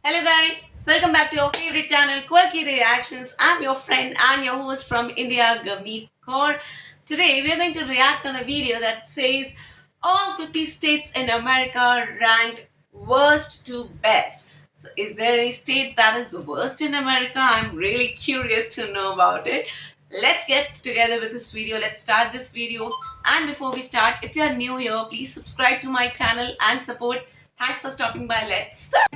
Hello guys, welcome back to your favorite channel Quirky Reactions. I'm your friend and your host from India, Gavneet Kaur. Today we are going to react on a video that says all 50 states in America ranked worst to best. So is there any state that is worst in America? I'm really curious to know about it. Let's get together with this video. Let's start this video. And before we start, if you are new here, please subscribe to my channel and support. Thanks for stopping by. Let's start.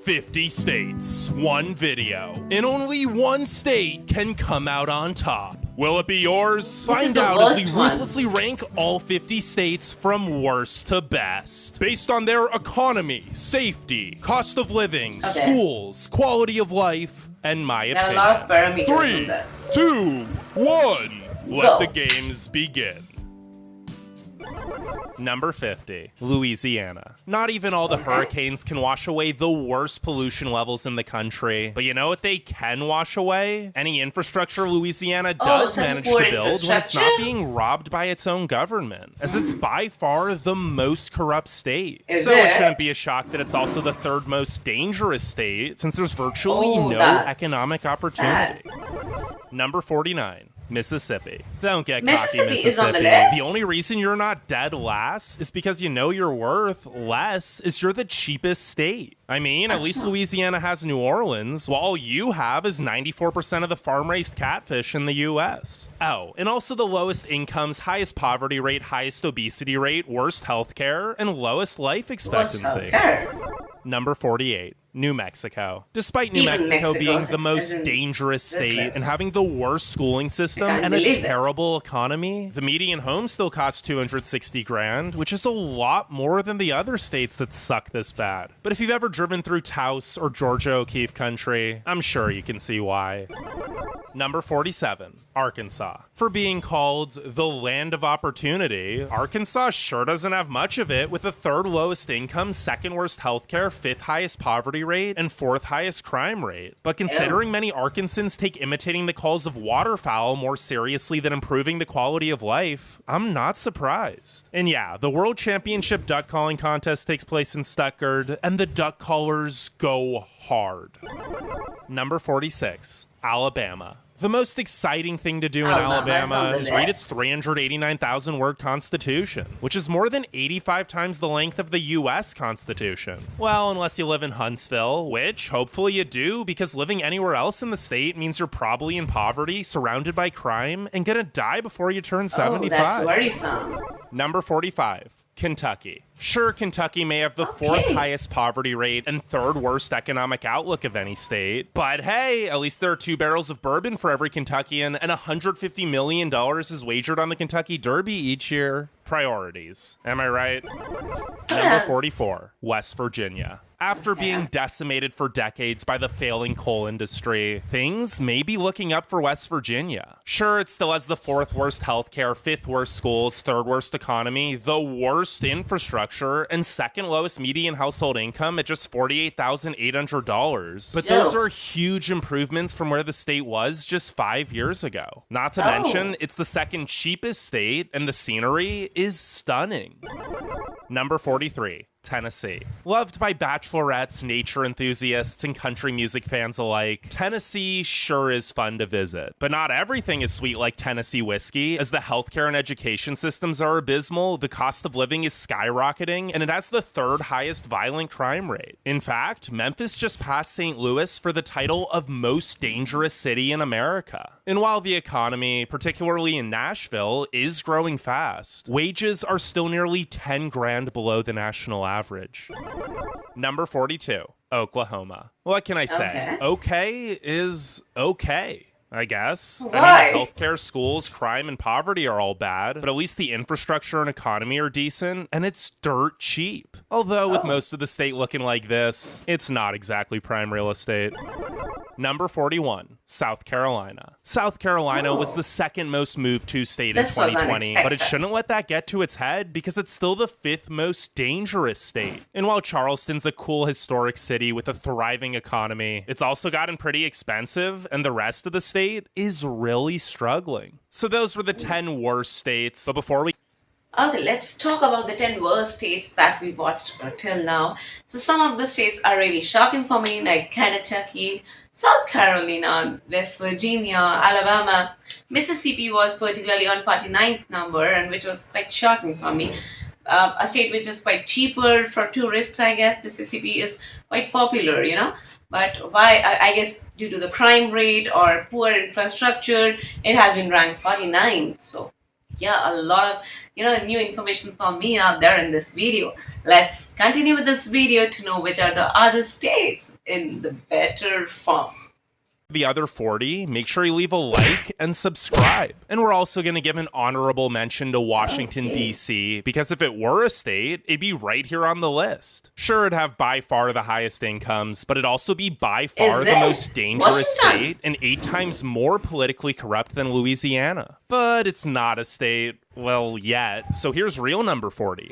50 states, one video, and only one state can come out on top. Will it be yours? Which is Find the out as we worst one? ruthlessly rank all 50 states from worst to best, based on their economy, safety, cost of living, Okay. schools, quality of life, and my There are a opinion. lot of parameters on 3, this. 2, 1. Let Go. the games begin. Number 50, Louisiana. Not even all the hurricanes can wash away the worst pollution levels in the country. But you know what they can wash away? Any infrastructure Louisiana does such manage poor to build when it's not infrastructure? being robbed by its own government, as it's by far the most corrupt state. Is So it it? shouldn't be a shock that it's also the third most dangerous state, since there's virtually Oh, no that's economic opportunity. Number 49. Mississippi. Don't get cocky, Mississippi Mississippi. is on the list? The only reason you're not dead last is because you know your worth less is you're the cheapest state. I mean, at least Louisiana has New Orleans, while all you have is 94% of the farm-raised catfish in the US. Oh, and also the lowest incomes, highest poverty rate, highest obesity rate, worst healthcare, and lowest life Worst expectancy. healthcare. Number 48. New Mexico. Despite New Even Mexico Mexico being the is most in dangerous this state list. and having the worst schooling system I can't and a believe it. terrible economy, the median home still costs 260 grand, which is a lot more than the other states that suck this bad. But if you've ever driven through Taos or Georgia O'Keeffe country, I'm sure you can see why. Number 47, Arkansas. For being called the land of opportunity, Arkansas sure doesn't have much of it, with the third lowest income, second worst healthcare, fifth highest poverty rate, and fourth highest crime rate. But considering many Arkansans take imitating the calls of waterfowl more seriously than improving the quality of life, I'm not surprised. And yeah, the World Championship duck calling contest takes place in Stuttgart, and the duck callers go hard. Number 46, Alabama. The most exciting thing to do in Alabama's on Alabama the is read its list. 389,000 word constitution, which is more than 85 times the length of the US Constitution. Well, unless you live in Huntsville, which hopefully you do, because living anywhere else in the state means you're probably in poverty, surrounded by crime, and gonna die before you turn 75. Oh, that's worrisome. Number 45, Kentucky. Sure, Kentucky may have the fourth Okay. highest poverty rate and third worst economic outlook of any state, but hey, at least there are 2 barrels of bourbon for every Kentuckian, and $150 million is wagered on the Kentucky Derby each year. Priorities. Am I right? Number Yes. 44, West Virginia. After being decimated for decades by the failing coal industry, things may be looking up for West Virginia. Sure, it still has the fourth worst healthcare, fifth worst schools, third worst economy, the worst infrastructure, and second lowest median household income at just $48,800. But those Still. are huge improvements from where the state was just 5 years ago. Not to Oh. mention, it's the second cheapest state, and the scenery is stunning. Number 43, Tennessee. Loved by bachelorettes, nature enthusiasts, and country music fans alike, Tennessee sure is fun to visit. But not everything is sweet like Tennessee whiskey, as the healthcare and education systems are abysmal, the cost of living is skyrocketing, and it has the third highest violent crime rate. In fact, Memphis just passed St. Louis for the title of most dangerous city in America. And while the economy, particularly in Nashville, is growing fast, wages are still nearly 10 grand below the national average. Number 42, Oklahoma. What can I say? Okay is okay, I guess. I Why? mean, healthcare, schools, crime, and poverty are all bad, but at least the infrastructure and economy are decent, and it's dirt cheap. Although, with most of the state looking like this, it's not exactly prime real estate. Number 41, South Carolina. South Carolina was the second most moved to state in This was 2020, but it unexpected. shouldn't let that get to its head because it's still the fifth most dangerous state. And while Charleston's a cool historic city with a thriving economy, it's also gotten pretty expensive, and the rest of the state is really struggling. So those were the 10 worst states. But before we Okay, let's talk about the 10 worst states that we watched till now. So, some of the states are really shocking for me, like Kentucky, South Carolina, West Virginia, Alabama. Mississippi was particularly on 49th number, and which was quite shocking for me. A state which is quite cheaper for tourists, I guess. Mississippi is quite popular, But why? I guess due to the crime rate or poor infrastructure, it has been ranked 49th. So yeah, a lot of new information for me out there in this video. Let's continue with this video to know which are the other states in the better form. The other 40, make sure you leave a like and subscribe. And we're also going to give an honorable mention to Washington, Okay. D.C., because if it were a state, it'd be right here on the list. Sure, it'd have by far the highest incomes, but it'd also be by far Is the it? most dangerous Washington? state and 8 times more politically corrupt than Louisiana. But it's not a state, well, yet. So here's real number 40.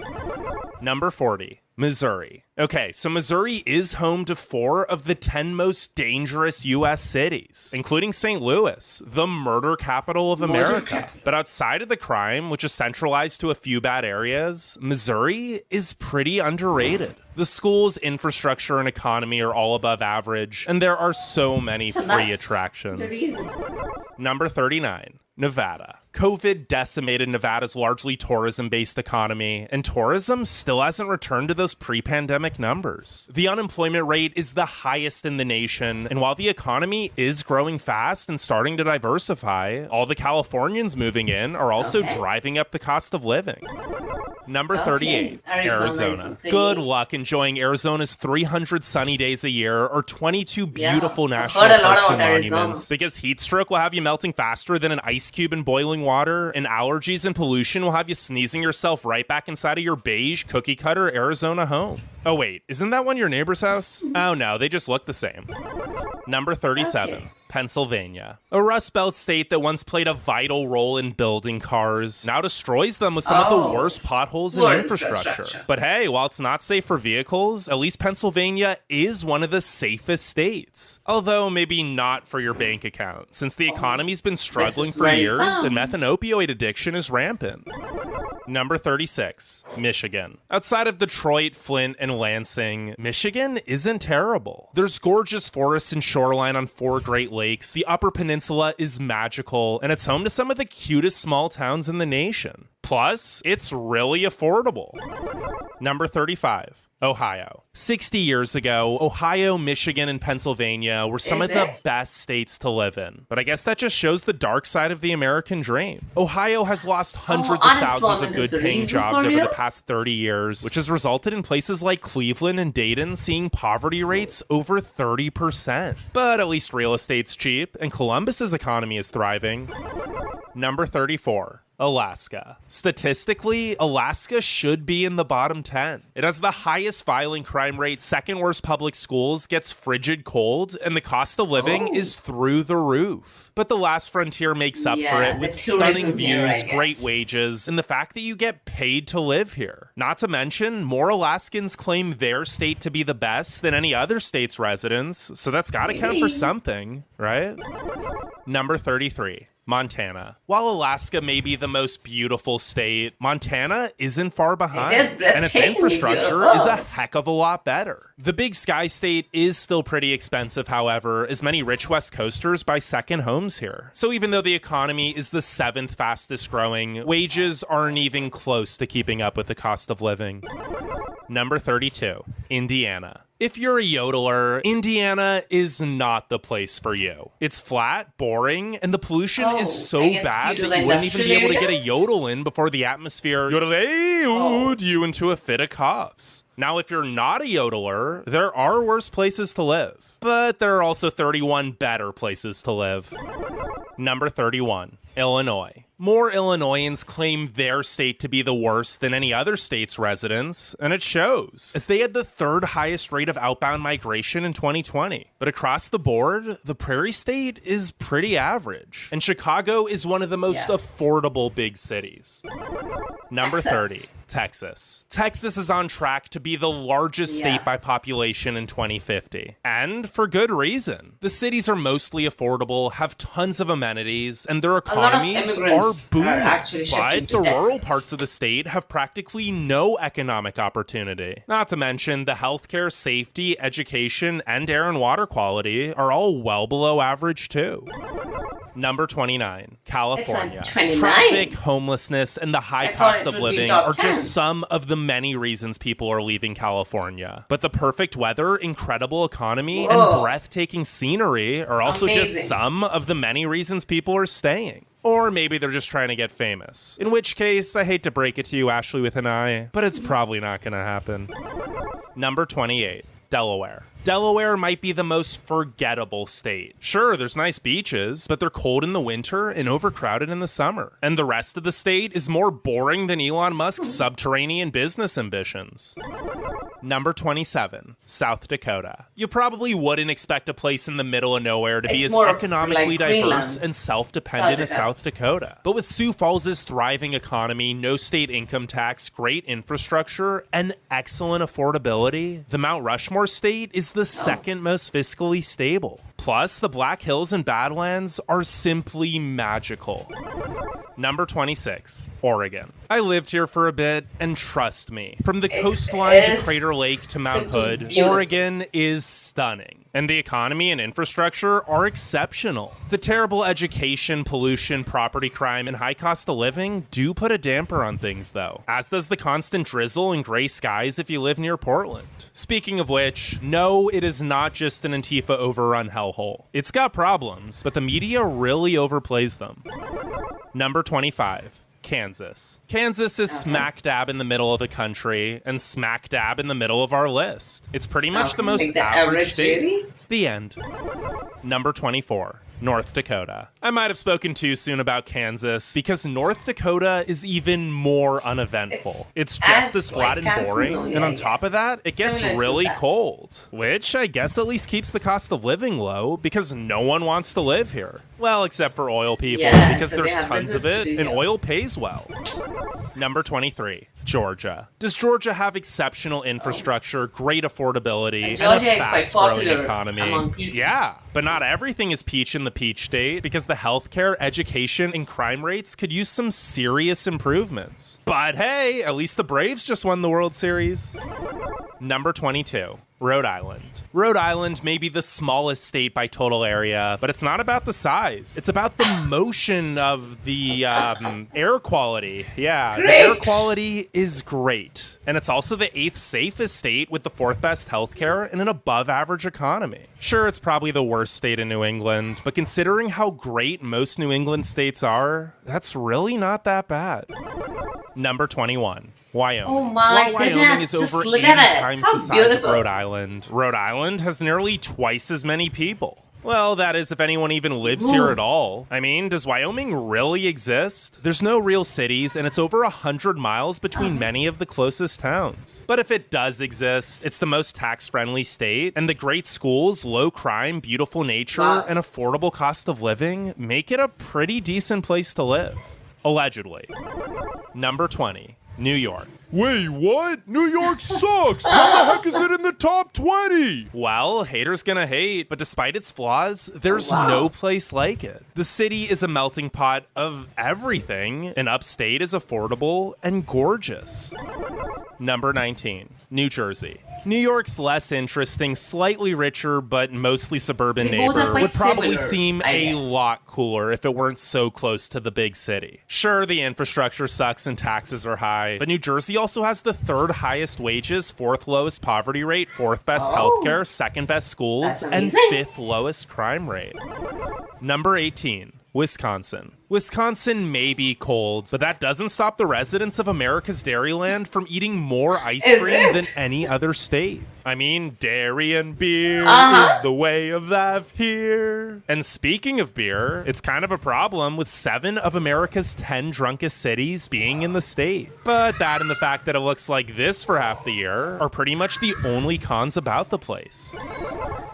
Number 40. Missouri. Okay, so Missouri is home to 4 of the 10 most dangerous U.S. cities, including St. Louis, the murder capital of America. But outside of the crime, which is centralized to a few bad areas, Missouri is pretty underrated. The schools, infrastructure, and economy are all above average, and there are so many So free that's attractions. the reason. Number 39. Nevada. COVID decimated Nevada's largely tourism-based economy, and tourism still hasn't returned to those pre-pandemic numbers. The unemployment rate is the highest in the nation, and while the economy is growing fast and starting to diversify, all the Californians moving in are also Okay. driving up the cost of living. Number Okay. 38, Arizona is Arizona. in 38. Good luck enjoying Arizona's 300 sunny days a year or 22 Yeah, beautiful I've national heard a lot parks and about Arizona. monuments. Because heat stroke will have you melting faster than an ice cube in boiling water, and allergies and pollution will have you sneezing yourself right back inside of your beige cookie cutter Arizona home. Oh wait, isn't that one your neighbor's house? Oh no, they just look the same. Number 37. Okay. Pennsylvania. A Rust Belt state that once played a vital role in building cars, now destroys them with some of the Oh. worst potholes in Poor infrastructure. infrastructure. But hey, while it's not safe for vehicles, at least Pennsylvania is one of the safest states. Although maybe not for your bank account, since the economy's been struggling is for very years sound. and meth and opioid addiction is rampant. Number 36, Michigan. Outside of Detroit, Flint, and Lansing, Michigan isn't terrible. There's gorgeous forests and shoreline on 4 Great Lakes, the Upper Peninsula is magical, and it's home to some of the cutest small towns in the nation. Plus, it's really affordable. Number 35. Ohio. 60 years ago, Ohio, Michigan, and Pennsylvania were some Is of the it? best states to live in. But I guess that just shows the dark side of the American dream. Ohio has lost hundreds of thousands of unemployment is the good-paying reason jobs for over you? the past 30 years, which has resulted in places like Cleveland and Dayton seeing poverty rates over 30%. But at least real estate's cheap, and Columbus's economy is thriving. Number 34. Alaska. Statistically, Alaska should be in the bottom 10. It has the highest violent crime rate, second worst public schools, gets frigid cold, and the cost of living is through the roof. But the last frontier makes up for Yeah, it the with tourism stunning here, I views, great guess. wages, and the fact that you get paid to live here. Not to mention, more Alaskans claim their state to be the best than any other state's residents, so that's gotta count for Really? something, right? Number 33. Montana. While Alaska may be the most beautiful state, Montana isn't far behind. is And its breathtakingly infrastructure beautiful. is a heck of a lot better. The Big Sky State is still pretty expensive, however, as many rich West Coasters buy second homes here. So even though the economy is the 7th fastest growing, wages aren't even close to keeping up with the cost of living. Number 32. Indiana. If you're a yodeler, Indiana is not the place for you. It's flat, boring, and the pollution is so I guess bad due to that the you wouldn't even be industrial able to get a areas? yodel in before the atmosphere yodeled you into a fit of coughs. Now, if you're not a yodeler, there are worse places to live. But there are also 31 better places to live. Number 31. Illinois. More Illinoisans claim their state to be the worst than any other state's residents, and it shows, as they had the 3rd highest rate of outbound migration in 2020. But across the board, the Prairie State is pretty average, and Chicago is one of the most Yeah. affordable big cities. Number 30, Texas. Texas is on track to be the largest state by population in 2050. And for good reason. The cities are mostly affordable, have tons of amenities, and their economies are booming. But the rural parts of the state have practically no economic opportunity. Not to mention the healthcare, safety, education, and air and water quality are all well below average too. Number 29, California. Traffic, homelessness, and the high cost of living are just some of the many reasons people are leaving California. But the perfect weather, incredible economy, and breathtaking scenery are also just some of the many reasons people are staying. Or maybe they're just trying to get famous. In which case, I hate to break it to you, Ashley with an I, but it's probably not going to happen. Number 28. Delaware. Delaware might be the most forgettable state. Sure, there's nice beaches, but they're cold in the winter and overcrowded in the summer. And the rest of the state is more boring than Elon Musk's subterranean business ambitions. Number 27, South Dakota. You probably wouldn't expect a place in the middle of nowhere to be as economically diverse and self-dependent as South Dakota. But with Sioux Falls' thriving economy, no state income tax, great infrastructure, and excellent affordability, the Mount Rushmore state is the second most fiscally stable. Plus, the Black Hills and Badlands are simply magical. Number 26, Oregon. I lived here for a bit, and trust me, from the coastline to Crater Lake to Mount Hood, Oregon is stunning. And the economy and infrastructure are exceptional. The terrible education, pollution, property crime, and high cost of living do put a damper on things, though. As does the constant drizzle and gray skies if you live near Portland. Speaking of which, no, it is not just an Antifa overrun hellhole. It's got problems, but the media really overplays them. Number 25. Kansas. Kansas is smack dab in the middle of the country and smack dab in the middle of our list. It's pretty much the most average state. Really? The end. Number 24. North Dakota. I might have spoken too soon about Kansas because North Dakota is even more uneventful. It's just as flat and boring, and on top of that, it gets really cold, which I guess at least keeps the cost of living low because no one wants to live here. Well, except for oil people, because there's tons of it, and oil pays well. Number 23. Georgia. Does Georgia have exceptional infrastructure, great affordability, and a fast-growing economy? Yeah, but not everything is peach in the peach state because the healthcare, education, and crime rates could use some serious improvements. But hey, at least the Braves just won the World Series. Number 22. Rhode Island. Rhode Island may be the smallest state by total area, but it's not about the size. It's about the motion of the air quality. Yeah, the air quality is great. And it's also the 8th safest state with the 4th best healthcare and an above average economy. Sure, it's probably the worst state in New England, but considering how great most New England states are, that's really not that bad. Number 21. Wyoming. Oh my goodness, Wyoming is over 80 times the size of Rhode Island. Rhode Island has nearly twice as many people. Well, that is if anyone even lives here at all. I mean, does Wyoming really exist? There's no real cities, and it's over 100 miles between many of the closest towns. But if it does exist, it's the most tax-friendly state, and the great schools, low crime, beautiful nature, and affordable cost of living make it a pretty decent place to live. Allegedly. Number 20. New York. Wait, what? New York sucks! How the heck is it in the top 20? Well, haters gonna hate, but despite its flaws, there's no place like it. The city is a melting pot of everything, and upstate is affordable and gorgeous. Number 19. New Jersey. New York's less interesting, slightly richer, but mostly suburban neighbor would probably seem a lot cooler if it weren't so close to the big city. Sure, the infrastructure sucks and taxes are high, but New Jersey also has the 3rd highest wages, 4th lowest poverty rate, 4th best healthcare, 2nd best schools, and 5th lowest crime rate. Number 18. Wisconsin. Wisconsin may be cold, but that doesn't stop the residents of America's Dairyland from eating more ice cream than any other state. I mean, dairy and beer is the way of life here. And speaking of beer, it's kind of a problem with 7 of America's 10 drunkest cities being in the state. But that and the fact that it looks like this for half the year are pretty much the only cons about the place.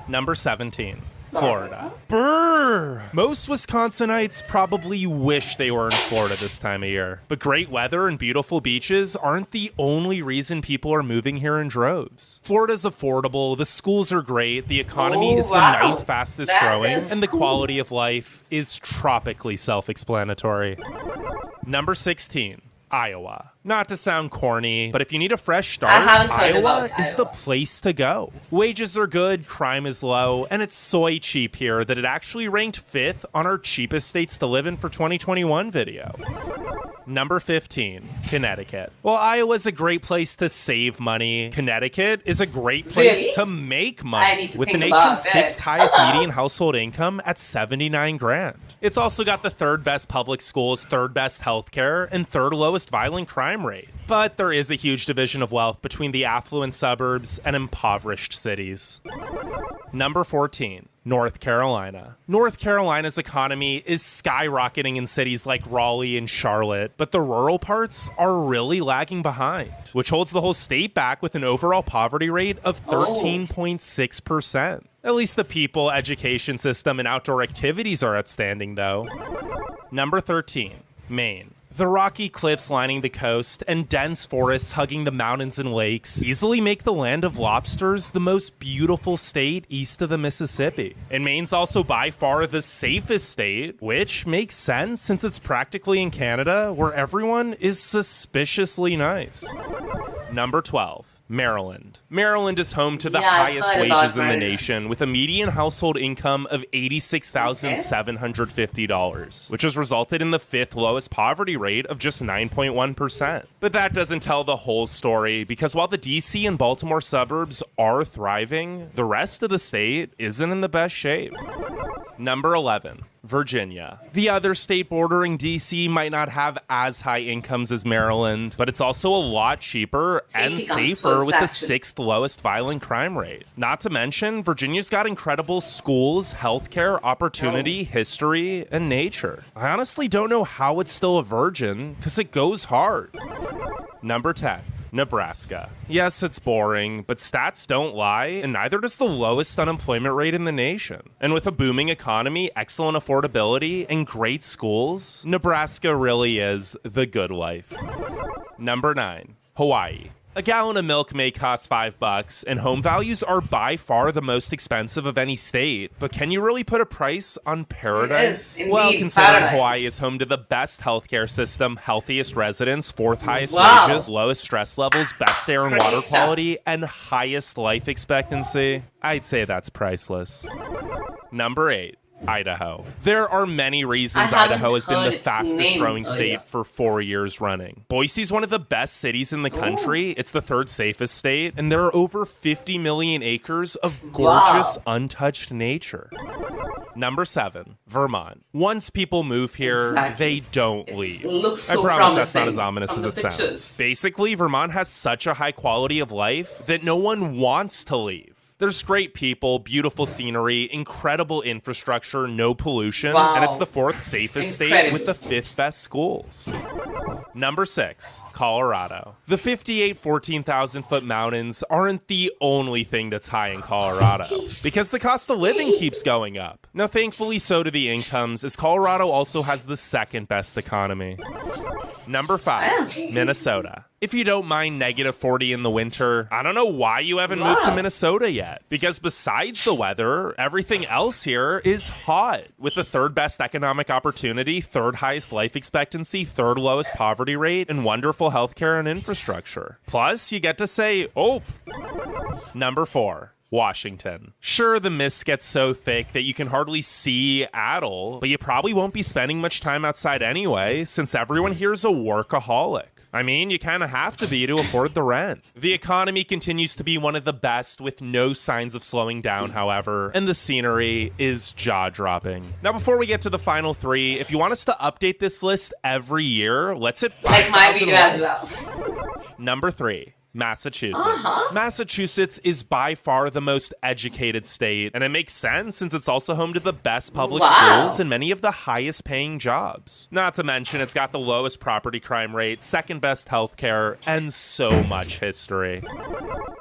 Number 17. Florida. Brr! Most Wisconsinites probably wish they were in Florida this time of year. But great weather and beautiful beaches aren't the only reason people are moving here in droves. Florida's affordable, the schools are great, the economy is the ninth fastest growing, and the quality of life is tropically self-explanatory. Number 16. Iowa. Not to sound corny, but if you need a fresh start, Iowa is the place to go. Wages are good, crime is low, and it's soy cheap here that it actually ranked 5th on our cheapest states to live in for 2021 video. Number 15, Connecticut. While Iowa's a great place to save money, Connecticut is a great place to make money, with the nation's 6th highest median household income at 79 grand. It's also got the 3rd best public schools, 3rd best healthcare, and 3rd lowest violent crime rate. But there is a huge division of wealth between the affluent suburbs and impoverished cities. Number 14. North Carolina. North Carolina's economy is skyrocketing in cities like Raleigh and Charlotte, but the rural parts are really lagging behind, which holds the whole state back with an overall poverty rate of 13.6%. At least the people, education system, and outdoor activities are outstanding, though. Number 13. Maine. The rocky cliffs lining the coast and dense forests hugging the mountains and lakes easily make the land of lobsters the most beautiful state east of the Mississippi. And Maine's also by far the safest state, which makes sense since it's practically in Canada where everyone is suspiciously nice. Number 12. Maryland. Maryland is home to the highest wages in the nation, with a median household income of $86,750, which has resulted in the 5th lowest poverty rate of just 9.1%. But that doesn't tell the whole story, because while the DC and Baltimore suburbs are thriving, the rest of the state isn't in the best shape. Number 11. Virginia. The other state bordering DC might not have as high incomes as Maryland, but it's also a lot cheaper and safer with the 6th lowest violent crime rate. Not to mention, Virginia's got incredible schools, healthcare, opportunity, history, and nature. I honestly don't know how it's still a virgin, because it goes hard. Number 10. Nebraska. Yes, it's boring, but stats don't lie, and neither does the lowest unemployment rate in the nation. And with a booming economy, excellent affordability, and great schools, Nebraska really is the good life. Number 9. Hawaii. A gallon of milk may cost $5, and home values are by far the most expensive of any state. But can you really put a price on paradise? Well, considering Hawaii is home to the best healthcare system, healthiest residents, 4th highest wages, lowest stress levels, best air and water quality, and highest life expectancy, I'd say that's priceless. Number 8. Idaho. There are many reasons Idaho has been the fastest growing state for 4 years running. Boise's one of the best cities in the country. It's the 3rd safest state, and there are over 50 million acres of gorgeous, untouched nature. Number 7. Vermont. Once people move here, they don't leave. I promise that's not as ominous as it sounds. Basically, Vermont has such a high quality of life that no one wants to leave. There's great people, beautiful scenery, incredible infrastructure, no pollution, and it's the 4th safest state with the 5th best schools. Number 6, Colorado. The 14,000-foot mountains aren't the only thing that's high in Colorado, because the cost of living keeps going up. Now, thankfully, so do the incomes, as Colorado also has the 2nd best economy. Number 5, Minnesota. If you don't mind -40 in the winter, I don't know why you haven't moved to Minnesota yet. Because besides the weather, everything else here is hot. With the 3rd best economic opportunity, 3rd highest life expectancy, 3rd lowest poverty rate, and wonderful healthcare and infrastructure. Plus, you get to say, oh. Number 4. Washington. Sure, the mist gets so thick that you can hardly see at all, but you probably won't be spending much time outside anyway, since everyone here is a workaholic. I mean, you kind of have to be to afford the rent. The economy continues to be one of the best, with no signs of slowing down, however, and the scenery is jaw-dropping. Now, before we get to the final 3, if you want us to update this list every year, let's hit 5,000 likes. Number 3. Massachusetts. Massachusetts is by far the most educated state, and it makes sense since it's also home to the best public schools and many of the highest paying jobs. Not to mention, it's got the lowest property crime rate, 2nd best healthcare, and so much history.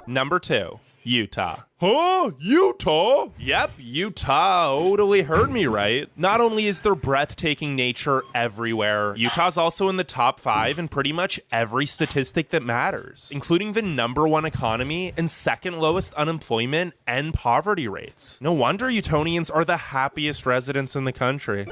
Number 2. Utah. Huh? Utah? Yep, Utah totally heard me right. Not only is there breathtaking nature everywhere, Utah's also in the top 5 in pretty much every statistic that matters, including the #1 economy and second lowest unemployment and poverty rates. No wonder Utonians are the happiest residents in the country.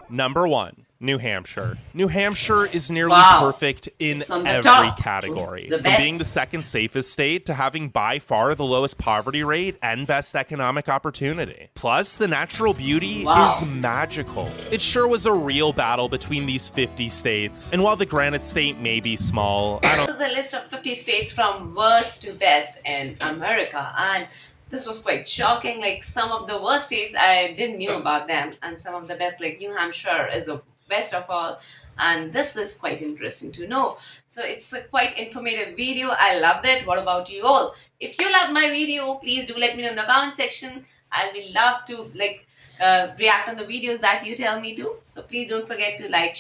Number 1. New Hampshire. New Hampshire is nearly Wow. perfect in It's on the every top. category. The From best. being the second safest state to having by far the lowest poverty rate and best economic opportunity. Plus, the natural beauty Wow. is magical. It sure was a real battle between these 50 states. And while the Granite State may be small, I don't This is the list of 50 states from worst to best in America, and this was quite shocking. Like some of the worst states I didn't knew about them, and some of the best, like New Hampshire is the best of all, and this is quite interesting to know. So it's a quite informative video. I loved it. What about you all? If you loved my video, please do let me know in the comment section. I will love to react on the videos that you tell me to. So please don't forget to like,